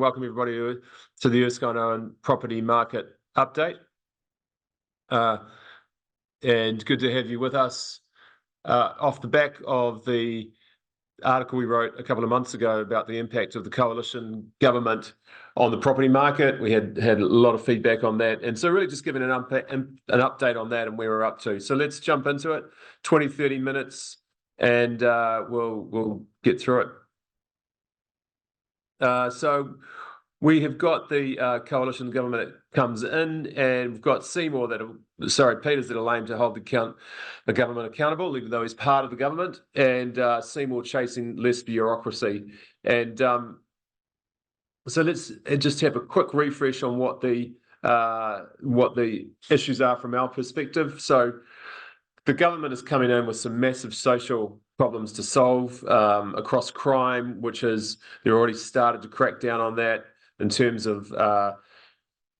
Welcome everybody to the Erskine Owen property market update. And good to have you with us. Off the back of the article we wrote a couple of months ago about the impact of the coalition government on the property market, we had a lot of feedback on that. And so really just giving an update on that and where we're up to. So let's jump into it, 20, 30 minutes, and we'll get through it. So we have got the coalition government that comes in, and we've got Seymour Peters that'll aim to hold the government accountable, even though he's part of the government, and Seymour chasing less bureaucracy. And so let's just have a quick refresh on what the issues are from our perspective. So the government is coming in with some massive social problems to solve across crime, which is they've already started to crack down on that in terms of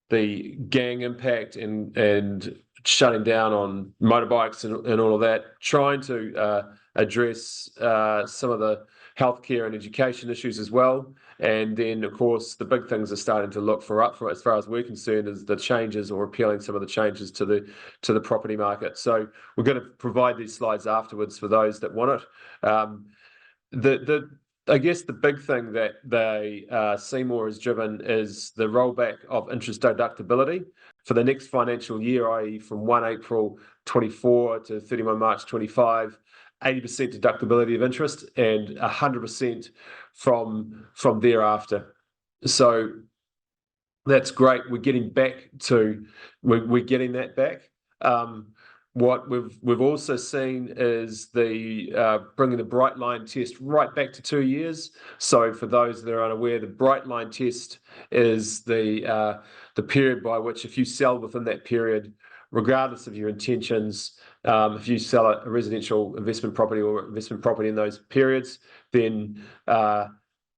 the gang impact and shutting down on motorbikes and all of that, trying to address some of the healthcare and education issues as well. And then, of course, the big things are starting to look for as far as we're concerned, is the changes or repealing some of the changes to the property market. So we're going to provide these slides afterwards for those that want it. I guess the big thing that Seymour has driven is the rollback of interest deductibility for the next financial year, i.e. from 1 April 24 to 31 March 25, 80% deductibility of interest and 100% from thereafter. So that's great. We're getting that back. What we've also seen is the bringing the bright line test right back to 2 years. So for those that are unaware, the bright line test is the period by which, if you sell within that period, regardless of your intentions, if you sell a residential investment property or investment property in those periods, then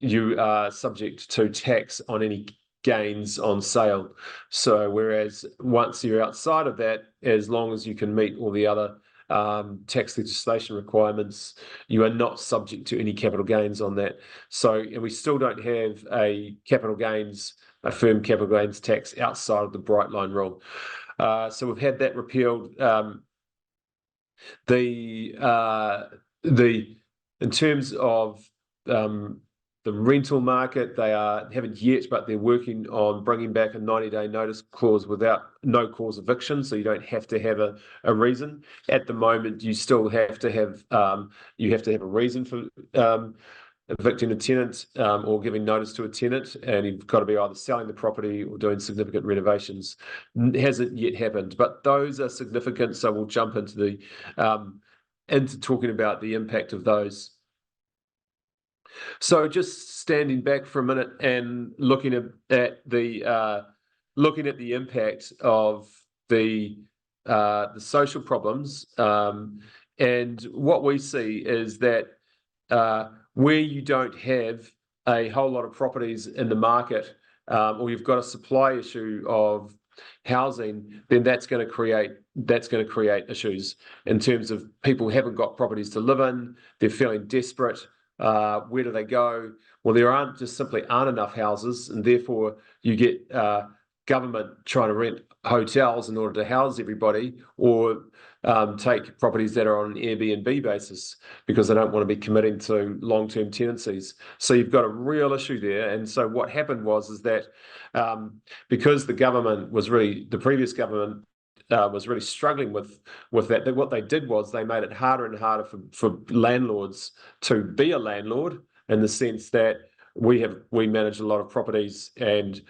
you are subject to tax on any gains on sale. So whereas once you're outside of that, as long as you can meet all the other tax legislation requirements, you are not subject to any capital gains on that. So, and we still don't have a firm capital gains tax outside of the bright line rule. So we've had that repealed. In terms of the rental market, they haven't yet, but they're working on bringing back a 90-day notice clause without no cause eviction, so you don't have to have a reason. At the moment, you still have to have a reason for evicting a tenant or giving notice to a tenant, and you've got to be either selling the property or doing significant renovations. It hasn't yet happened, but those are significant, so we'll jump into talking about the impact of those. So just standing back for a minute and looking at the impact of the social problems, and what we see is that where you don't have a whole lot of properties in the market, or you've got a supply issue of housing, then that's going to create issues in terms of people who haven't got properties to live in. They're feeling desperate. Where do they go? Well, there simply aren't enough houses, and therefore you get government trying to rent hotels in order to house everybody, or take properties that are on an Airbnb basis because they don't want to be committing to long-term tenancies. So you've got a real issue there. And so what happened is that because the previous government was really struggling with that. What they did was they made it harder and harder for landlords to be a landlord, in the sense that we manage a lot of properties, and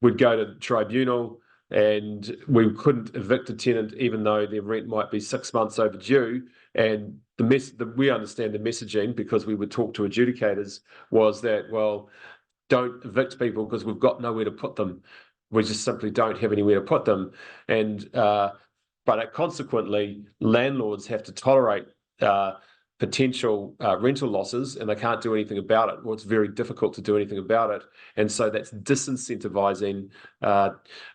we'd go to tribunal and we couldn't evict a tenant even though their rent might be 6 months overdue. And we understand the messaging, because we would talk to adjudicators, was that, well, don't evict people because we've got nowhere to put them. We just simply don't have anywhere to put them. And but consequently, landlords have to tolerate potential rental losses, and they can't do anything about it. Well, it's very difficult to do anything about it. And so that's disincentivizing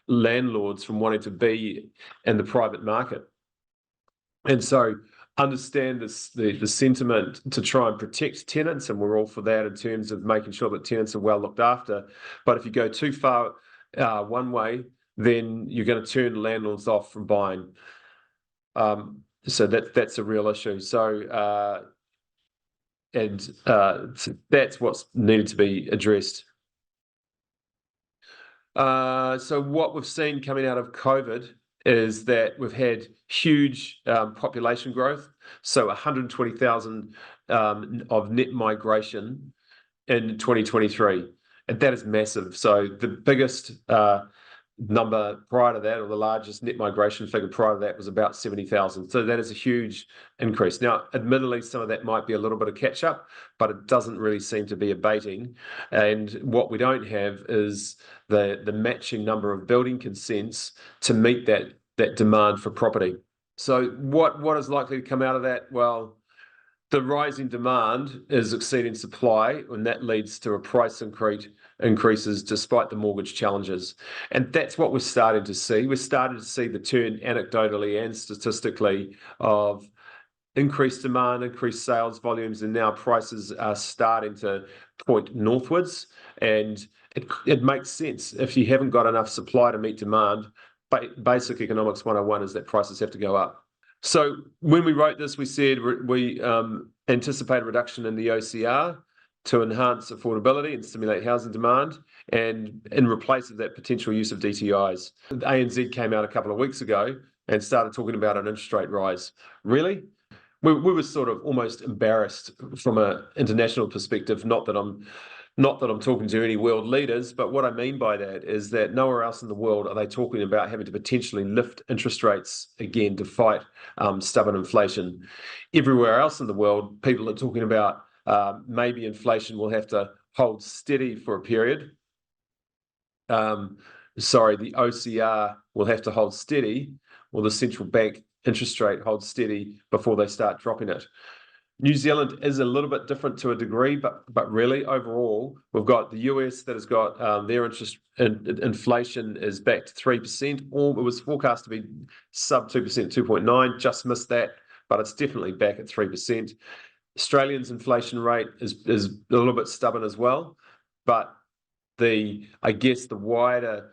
landlords from wanting to be in the private market. And so understand the sentiment to try and protect tenants, and we're all for that in terms of making sure that tenants are well looked after. But if you go too far one way, then you're going to turn landlords off from buying. So that's a real issue. So that's what's needed to be addressed. So what we've seen coming out of COVID is that we've had huge population growth. So 120,000 of net migration in 2023. And that is massive. So the biggest number prior to that, or the largest net migration figure prior to that, was about 70,000. So that is a huge increase. Now, admittedly, some of that might be a little bit of catch up, but it doesn't really seem to be abating. And what we don't have is the matching number of building consents to meet that demand for property. So what is likely to come out of that? Well, the rising demand is exceeding supply, and that leads to a price increases despite the mortgage challenges. And that's what we're starting to see. We're starting to see the turn anecdotally and statistically of increased demand, increased sales volumes, and now prices are starting to point northwards. And it makes sense. If you haven't got enough supply to meet demand, basic economics 101 is that prices have to go up. So when we wrote this, we said we anticipate a reduction in the OCR to enhance affordability and stimulate housing demand, and in replace of that, potential use of DTIs. ANZ came out a couple of weeks ago and started talking about an interest rate rise. Really? We were sort of almost embarrassed from an international perspective, not that I'm talking to any world leaders, but what I mean by that is that nowhere else in the world are they talking about having to potentially lift interest rates again to fight stubborn inflation. Everywhere else in the world, people are talking about maybe inflation will have to hold steady for a period. The OCR will have to hold steady, or the central bank interest rate holds steady before they start dropping it. New Zealand is a little bit different to a degree, but really overall, we've got the US that has got their inflation is back to 3%, or it was forecast to be sub 2%, 2.9, just missed that, but it's definitely back at 3%. Australian's inflation rate is a little bit stubborn as well, but the wider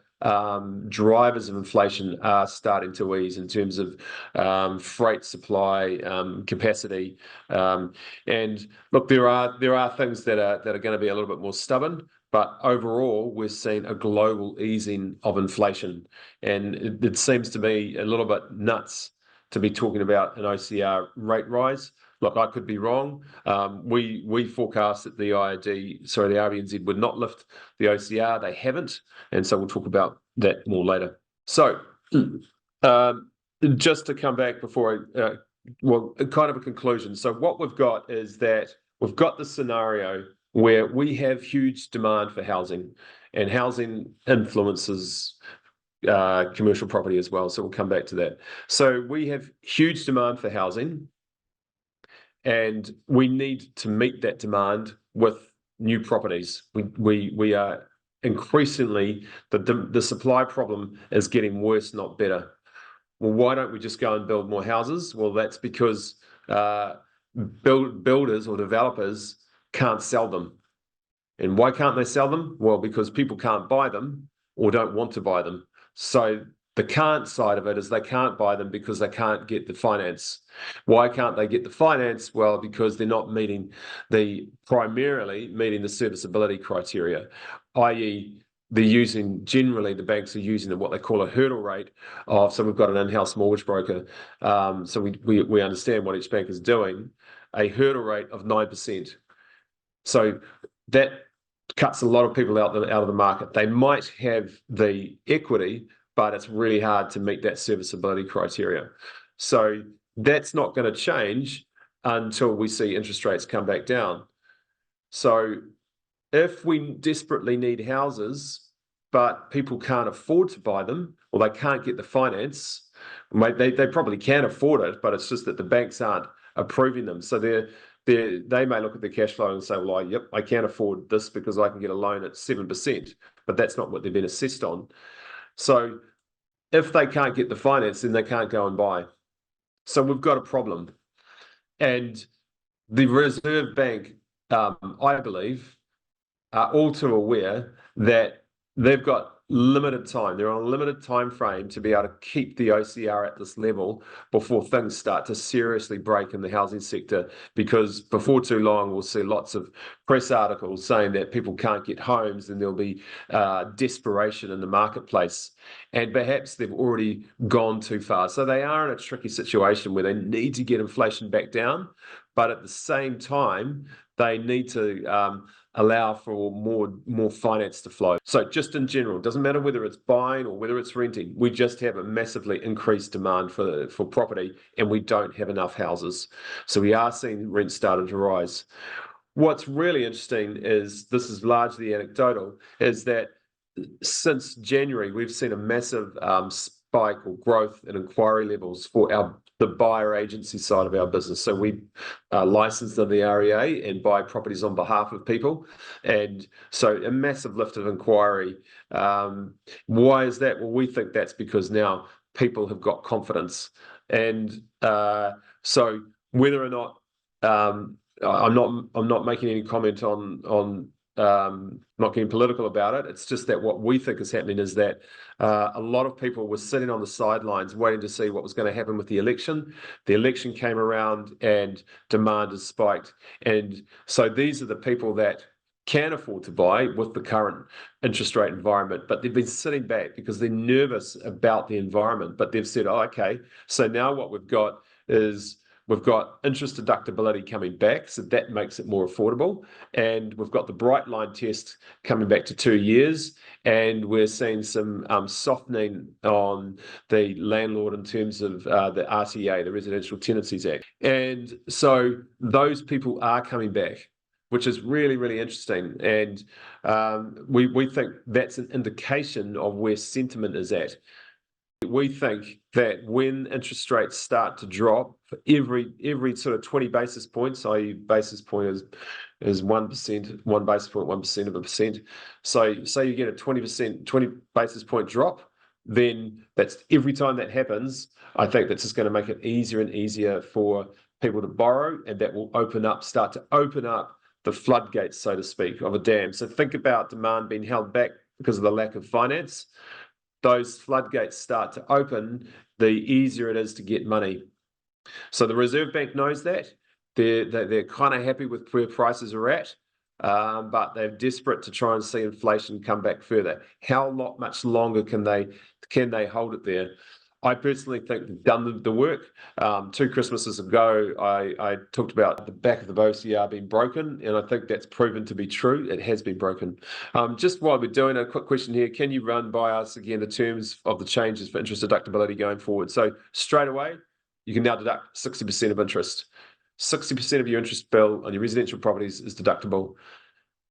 drivers of inflation are starting to ease in terms of freight supply, capacity, and look, there are things that are going to be a little bit more stubborn, but overall we're seeing a global easing of inflation, and it seems to be a little bit nuts to be talking about an OCR rate rise. Look, I could be wrong. We forecast that the RBNZ would not lift the OCR. They haven't, and so we'll talk about that more later. So, just to come back before kind of a conclusion. So what we've got is that we've got the scenario where we have huge demand for housing, and housing influences commercial property as well. So we'll come back to that. So we have huge demand for housing, and we need to meet that demand with new properties. We are increasingly, the supply problem is getting worse, not better. Well, why don't we just go and build more houses? Well, that's because builders or developers can't sell them. And why can't they sell them? Well, because people can't buy them or don't want to buy them. So the can't side of it is they can't buy them because they can't get the finance. Why can't they get the finance? Well, because they're not primarily meeting the serviceability criteria, i.e. generally the banks are using what they call a hurdle rate of, so we've got an in-house mortgage broker, so we understand what each bank is doing, a hurdle rate of 9%. So that cuts a lot of people out of the market. They might have the equity, but it's really hard to meet that serviceability criteria. So that's not going to change until we see interest rates come back down. So if we desperately need houses, but people can't afford to buy them, or they can't get the finance, they probably can afford it, but it's just that the banks aren't approving them. So they may look at the cash flow and say, well, yep, I can't afford this because I can get a loan at 7%, but that's not what they've been assessed on. So if they can't get the finance, then they can't go and buy. So we've got a problem. And the Reserve Bank, I believe, are all too aware that they've got limited time. They're on a limited time frame to be able to keep the OCR at this level before things start to seriously break in the housing sector, because before too long we'll see lots of press articles saying that people can't get homes and there'll be desperation in the marketplace, and perhaps they've already gone too far. So they are in a tricky situation where they need to get inflation back down, but at the same time they need to allow for more finance to flow. So just in general, it doesn't matter whether it's buying or whether it's renting, we just have a massively increased demand for property, and we don't have enough houses. So we are seeing rents starting to rise. What's really interesting is, this is largely anecdotal, is that since January, we've seen a massive spike or growth in inquiry levels for the buyer agency side of our business. So we are licensed under the REA and buy properties on behalf of people. And so a massive lift of inquiry. Why is that? Well, we think that's because now people have got confidence. And so whether or not, I'm not making any comment on not getting political about it. It's just that what we think is happening is that a lot of people were sitting on the sidelines waiting to see what was going to happen with the election. The election came around and demand has spiked. And so these are the people that can afford to buy with the current interest rate environment, but they've been sitting back because they're nervous about the environment. But they've said, oh, okay, so now what we've got is we've got interest deductibility coming back, so that makes it more affordable. And we've got the Bright Line test coming back to 2 years. And we're seeing some softening on the landlord in terms of the RTA, the Residential Tenancies Act. And so those people are coming back, which is really, really interesting. And we think that's an indication of where sentiment is at. We think that when interest rates start to drop, for every sort of 20 basis points, i.e. basis point is 1%, 1 basis point, 1% of a percent. So say you get a 20 basis point drop, then that's every time that happens, I think that's just going to make it easier and easier for people to borrow, and that will start to open up the floodgates, so to speak, of a dam. So think about demand being held back because of the lack of finance. Those floodgates start to open, the easier it is to get money. So the Reserve Bank knows that. They're kind of happy with where prices are at, but they're desperate to try and see inflation come back further. How much longer can they hold it there? I personally think they've done the work. 2 Christmases ago, I talked about the back of the OCR being broken, and I think that's proven to be true. It has been broken. Just while we're doing a quick question here, can you run by us again the terms of the changes for interest deductibility going forward? So straight away, you can now deduct 60% of interest. 60% of your interest bill on your residential properties is deductible.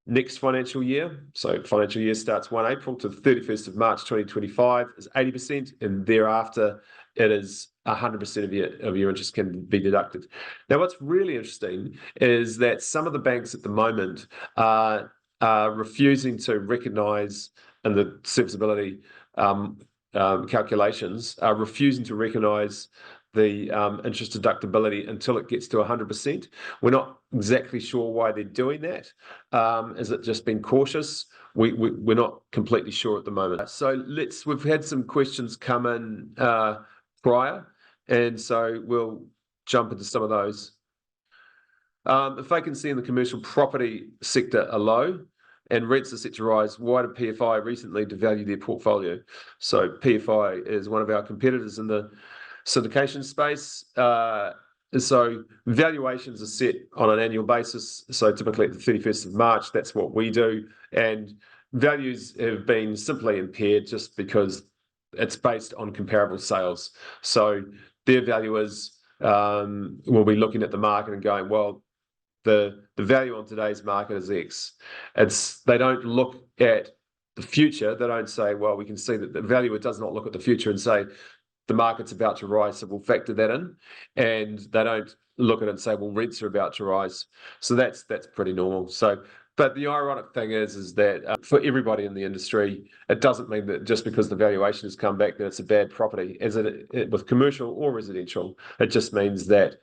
Next financial year, so financial year starts 1 April to the 31st of March 2025, is 80%, and thereafter it is 100% of your interest can be deducted. Now, what's really interesting is that some of the banks at the moment are refusing to recognise, in the serviceability calculations, are refusing to recognise the interest deductibility until it gets to 100%. We're not exactly sure why they're doing that. Is it just being cautious? We're not completely sure at the moment. So we've had some questions come in prior, and so we'll jump into some of those. If vacancy in the commercial property sector are low and rents are set to rise, why did PFI recently devalue their portfolio? So PFI is one of our competitors in the syndication space. So valuations are set on an annual basis. So typically at the 31st of March, that's what we do. And values have been simply impaired just because it's based on comparable sales. So their valuers will be looking at the market and going, well, the value on today's market is X. They don't look at the future. They don't say, well, we can see that the valuer does not look at the future and say, the market's about to rise, so we'll factor that in. And they don't look at it and say, well, rents are about to rise. So that's pretty normal. So, but the ironic thing is that for everybody in the industry, it doesn't mean that just because the valuation has come back that it's a bad property, with commercial or residential. It just means that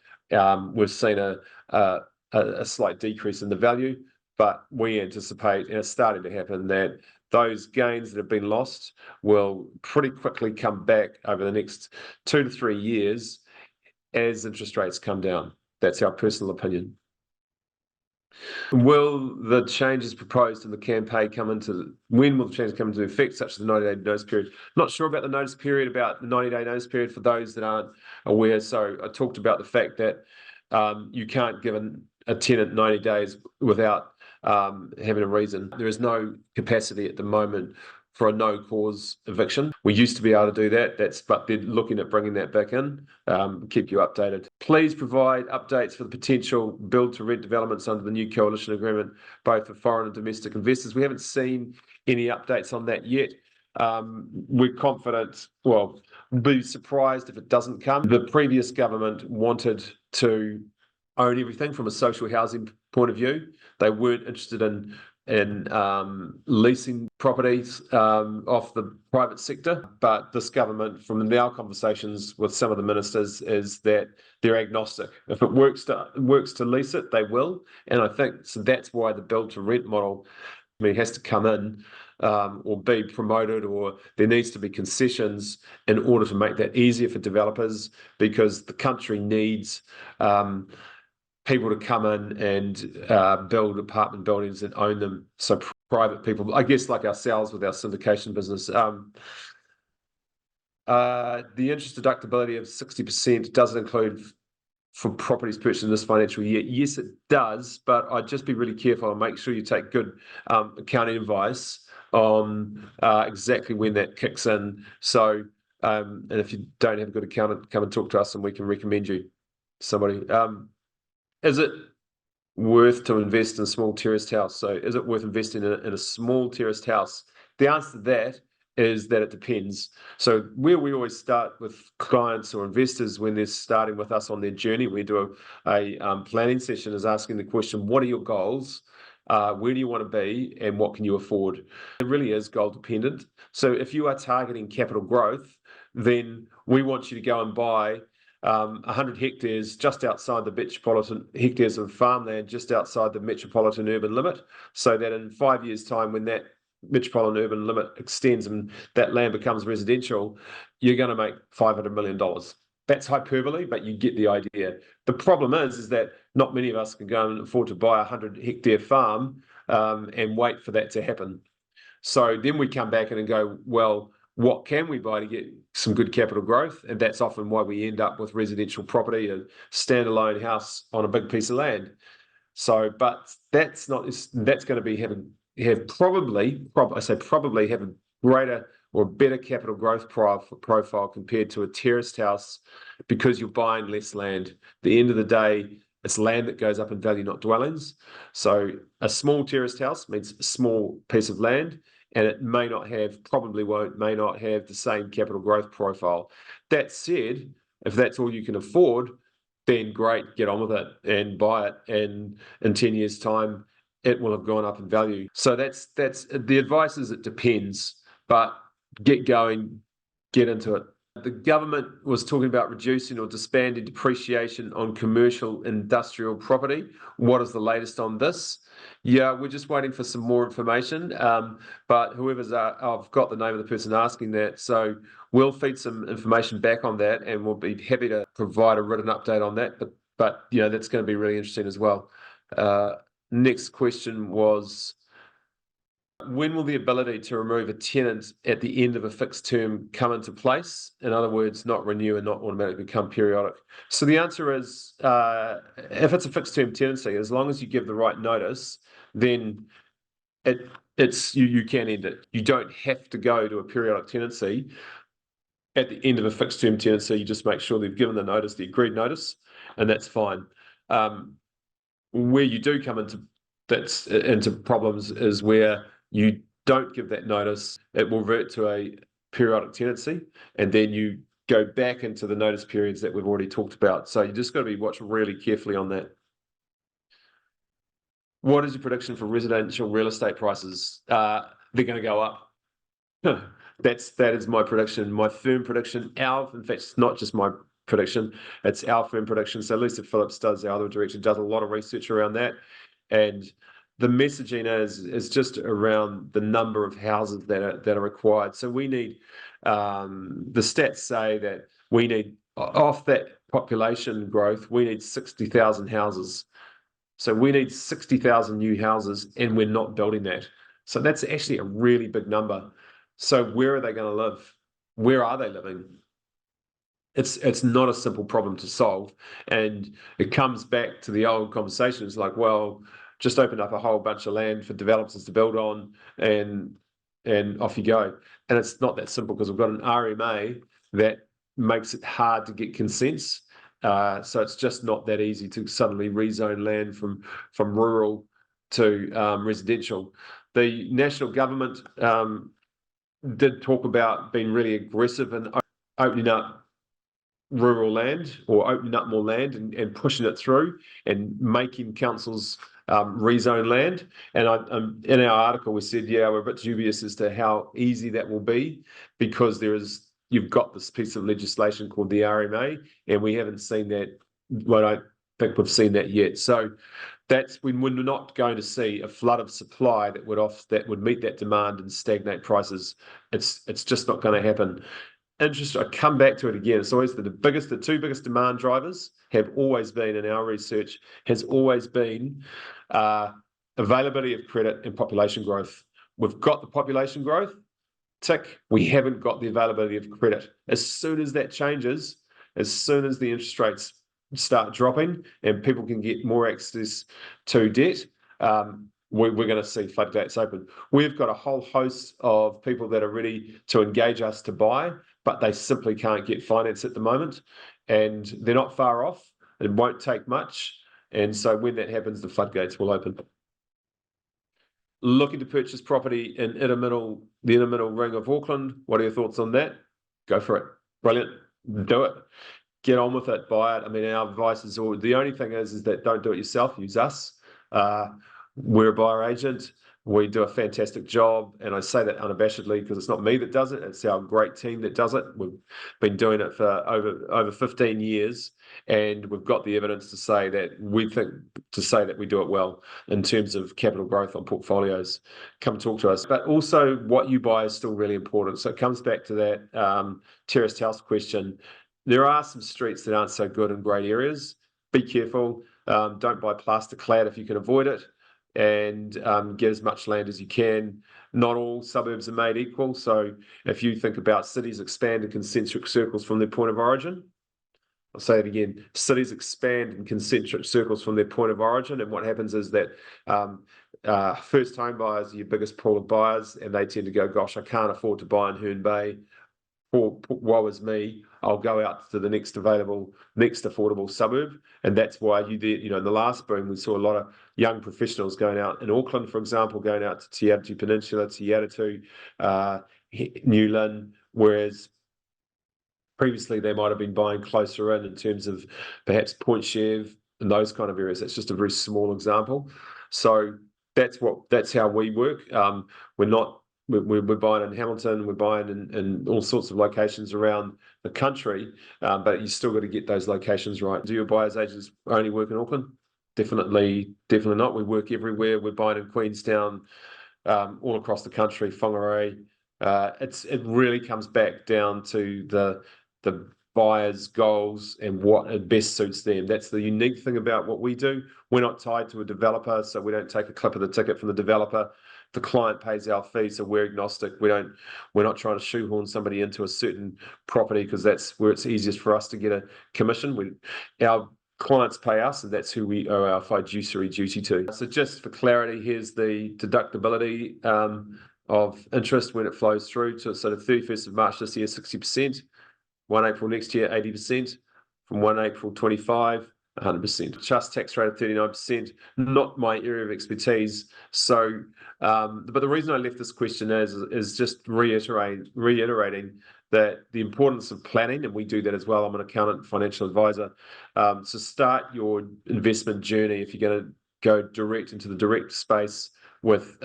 we've seen a slight decrease in the value, but we anticipate, and it's starting to happen, that those gains that have been lost will pretty quickly come back over the next 2 to 3 years as interest rates come down. That's our personal opinion. Will the changes proposed in the campaign when will the changes come into effect, such as the 90-day notice period? Not sure about the notice period, about the 90-day notice period for those that aren't aware. So I talked about the fact that you can't give a tenant 90 days without having a reason. There is no capacity at the moment for a no-cause eviction. We used to be able to do that, but they're looking at bringing that back in. Keep you updated. Please provide updates for the potential build-to-rent developments under the new coalition agreement, both for foreign and domestic investors. We haven't seen any updates on that yet. We're confident, well, be surprised if it doesn't come. The previous government wanted to own everything from a social housing point of view. They weren't interested in leasing properties off the private sector, but this government, from our conversations with some of the ministers, is that they're agnostic. If it works to lease it, they will, and I think so. That's why the build to rent model, has to come in or be promoted, or there needs to be concessions in order to make that easier for developers, because the country needs people to come in and build apartment buildings and own them. So private people, I guess, like ourselves with our syndication business. The interest deductibility of 60% doesn't include for properties purchased in this financial year. Yes, it does, but I'd just be really careful and make sure you take good accounting advice on exactly when that kicks in. So, and if you don't have a good accountant, come and talk to us and we can recommend you somebody. Is it worth to invest in a small terraced house? So is it worth investing in a small terraced house? The answer to that is that it depends. So where we always start with clients or investors when they're starting with us on their journey, we do a planning session, is asking the question, what are your goals? Where do you want to be and what can you afford? It really is goal dependent. So if you are targeting capital growth, then we want you to go and buy 100 hectares just outside the metropolitan hectares of farmland just outside the metropolitan urban limit, so that in 5 years' time, when that metropolitan urban limit extends and that land becomes residential, you're going to make $500 million. That's hyperbole, but you get the idea. The problem is that not many of us can go and afford to buy a 100-hectare farm and wait for that to happen. So then we come back in and go, well, what can we buy to get some good capital growth? And that's often why we end up with residential property, a standalone house on a big piece of land. So, but that's going to be probably have a greater or better capital growth profile compared to a terraced house, because you're buying less land. At the end of the day, it's land that goes up in value, not dwellings. So a small terraced house means a small piece of land, and it may not have the same capital growth profile. That said, if that's all you can afford, then great, get on with it and buy it, and in 10 years' time, it will have gone up in value. So that's the advice is it depends, but get going, get into it. The government was talking about reducing or disbanding depreciation on commercial industrial property. What is the latest on this? Yeah, we're just waiting for some more information. But I've got the name of the person asking that. So we'll feed some information back on that, and we'll be happy to provide a written update on that. But that's going to be really interesting as well. Next question was, when will the ability to remove a tenant at the end of a fixed term come into place? In other words, not renew and not automatically become periodic. So the answer is, if it's a fixed term tenancy, as long as you give the right notice, then you can end it. You don't have to go to a periodic tenancy at the end of a fixed term tenancy. You just make sure they've given the notice, the agreed notice, and that's fine. Where you do come into problems is where you don't give that notice. It will revert to a periodic tenancy, and then you go back into the notice periods that we've already talked about. So you just got to be watching really carefully on that. What is your prediction for residential real estate prices? They're going to go up. That is my prediction, my firm prediction. In fact, it's not just my prediction. It's our firm prediction. So Lisa Phillips does, the other director, does a lot of research around that. And the messaging is just around the number of houses that are required. So we need, the stats say that we need, off that population growth, we need 60,000 houses. So we need 60,000 new houses, and we're not building that. So that's actually a really big number. So where are they going to live? Where are they living? It's not a simple problem to solve. And it comes back to the old conversation. It's like, well, just open up a whole bunch of land for developers to build on, and off you go. And it's not that simple, because we've got an RMA that makes it hard to get consents. So it's just not that easy to suddenly rezone land from rural to residential. The national government did talk about being really aggressive in opening up rural land, or opening up more land and pushing it through and making councils rezone land. And in our article, we said, yeah, we're a bit dubious as to how easy that will be, because you've got this piece of legislation called the RMA, and we haven't seen that. Well, I don't think we've seen that yet. So that's when we're not going to see a flood of supply that would meet that demand and stagnate prices. It's just not going to happen. Interesting. I come back to it again. It's always the two biggest demand drivers have always been, in our research, has always been availability of credit and population growth. We've got the population growth, tick. We haven't got the availability of credit. As soon as that changes, as soon as the interest rates start dropping and people can get more access to debt, we're going to see floodgates open. We've got a whole host of people that are ready to engage us to buy, but they simply can't get finance at the moment, and they're not far off. It won't take much. And so when that happens, the floodgates will open. Looking to purchase property in the inner middle ring of Auckland. What are your thoughts on that? Go for it. Brilliant. Do it. Get on with it. Buy it. I mean, our advice is the only thing is that don't do it yourself. Use us. We're a buyer agent. We do a fantastic job, and I say that unabashedly, because it's not me that does it. It's our great team that does it. We've been doing it for over 15 years, and we've got the evidence to say that we do it well in terms of capital growth on portfolios. Come talk to us. But also, what you buy is still really important. So it comes back to that terraced house question. There are some streets that aren't so good in great areas. Be careful. Don't buy plaster clad if you can avoid it. And get as much land as you can. Not all suburbs are made equal. So if you think about cities expand in concentric circles from their point of origin, I'll say it again, cities expand in concentric circles from their point of origin. And what happens is that first home buyers are your biggest pool of buyers, and they tend to go, gosh, I can't afford to buy in Herne Bay. Woe is me, I'll go out to the next affordable suburb. And that's why in the last boom, we saw a lot of young professionals going out in Auckland, for example, going out to Te Atitu Peninsula, Te Atitu, New Lynn, whereas previously they might have been buying closer in terms of perhaps Point Chev and those kind of areas. That's just a very small example. So that's how we work. We're buying in Hamilton, we're buying in all sorts of locations around the country, but you still got to get those locations right. Do your buyers agents only work in Auckland? Definitely not. We work everywhere. We're buying in Queenstown, all across the country, Whangarei. It really comes back down to the buyer's goals and what best suits them. That's the unique thing about what we do. We're not tied to a developer, so we don't take a clip of the ticket from the developer. The client pays our fee, so we're agnostic. We're not trying to shoehorn somebody into a certain property, because that's where it's easiest for us to get a commission. Our clients pay us, and that's who we owe our fiduciary duty to. So just for clarity, here's the deductibility of interest when it flows through to the 31st of March this year, 60%. 1 April next year, 80%. From 1 April 25, 100%. Just tax rate of 39%, not my area of expertise. So, but the reason I left this question is just reiterating that the importance of planning, and we do that as well. I'm an accountant, financial advisor. So start your investment journey if you're going to go direct into the direct space with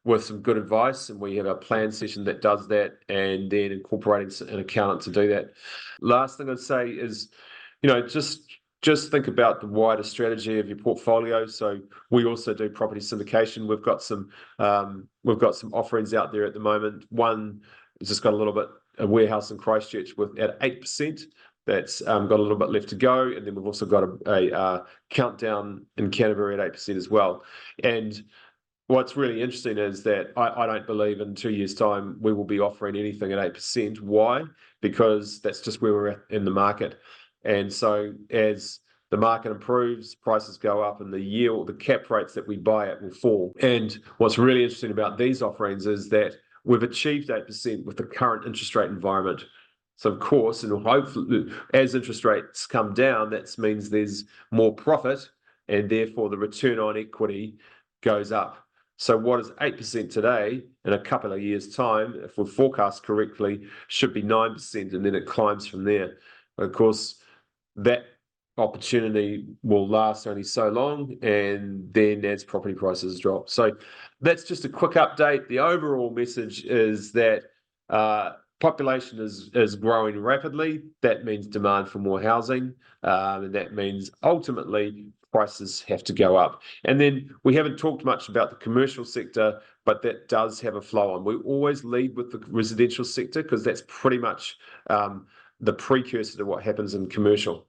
with some good advice, and we have a plan session that does that, and then incorporating an accountant to do that. Last thing I'd say is, just think about the wider strategy of your portfolio. So we also do property syndication. We've got some offerings out there at the moment. One has just got a warehouse in Christchurch at 8%. That's got a little bit left to go, and then we've also got a Countdown in Canterbury at 8% as well. And what's really interesting is that I don't believe in 2 years' time we will be offering anything at 8%. Why? Because that's just where we're at in the market. And so as the market improves, prices go up, and the cap rates that we buy at will fall. And what's really interesting about these offerings is that we've achieved 8% with the current interest rate environment. So of course, and hopefully as interest rates come down, that means there's more profit, and therefore the return on equity goes up. So what is 8% today, in a couple of years' time, if we forecast correctly, should be 9%, and then it climbs from there. But of course, that opportunity will last only so long, and then as property prices drop. So that's just a quick update. The overall message is that population is growing rapidly. That means demand for more housing, and that means ultimately prices have to go up. And then we haven't talked much about the commercial sector, but that does have a flow on. We always lead with the residential sector because that's pretty much the precursor to what happens in commercial.